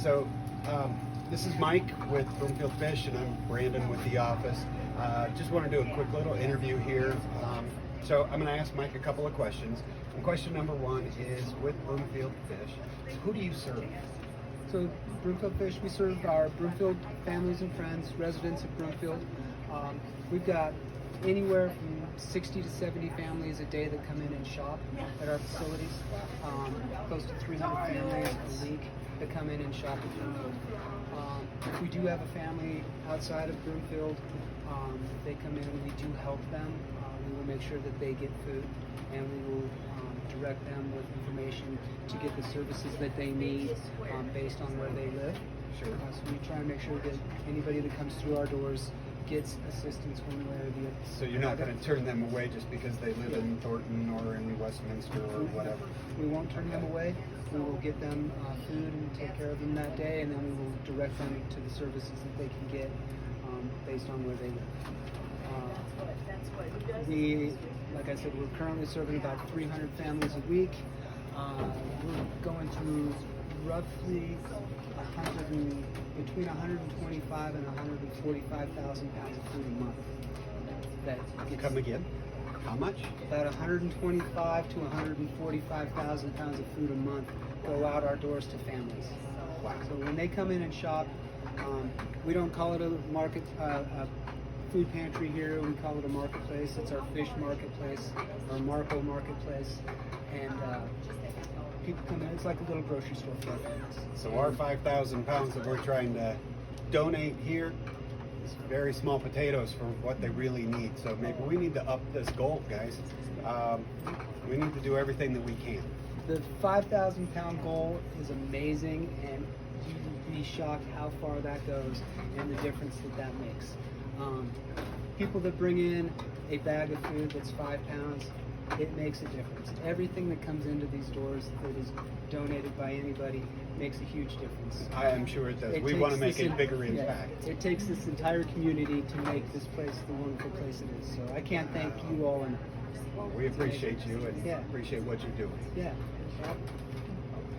So this is Mike with Broomfield Fish, and I'm Brandon with the office. Just want to do a quick little interview here. So I'm going to ask Mike a couple of questions. And question number one is, with Broomfield Fish, who do you serve? So Broomfield Fish, we serve our Broomfield families and friends, residents of Broomfield. We've got anywhere from 60 to 70 families a day that come in and shop at our facilities. Close to 300 families a week that come in and shop at Broomfield. If we do have a family outside of Broomfield, they come in and we do help them. We will make sure that they get food, and we will direct them with information to get the services that they need based on where they live. Sure. So we try and make sure that anybody that comes through our doors gets assistance one way or the other. So you're not going to turn them away just because they live in Thornton or in Westminster or whatever? We won't turn them away. We will get them food and take care of them that day, and then we will direct them to the services that they can get based on where they live. Like I said, we're currently serving about 300 families a week. We're going through roughly between 125 and 145,000 pounds of food a month. Come again? How much? About 125 to 145,000 pounds of food a month go out our doors to families. Wow. So when they come in and shop, we don't call it a market, food pantry here. We call it a marketplace. It's our fish marketplace, our Marco marketplace, and people come in. It's like a little grocery store for our families. So our 5,000 pounds that we're trying to donate here is very small potatoes for what they really need. So maybe we need to up this goal, guys. We need to do everything that we can. The 5,000 pound goal is amazing, and you'd be shocked how far that goes and the difference that makes. People that bring in a bag of food that's 5 pounds, it makes a difference. Everything that comes into these doors that is donated by anybody makes a huge difference. I am sure it does. We want to make a bigger impact. Yeah, it takes this entire community to make this place the wonderful place it is. So I can't thank you all enough. Well, we appreciate you and appreciate what you're doing. Yeah.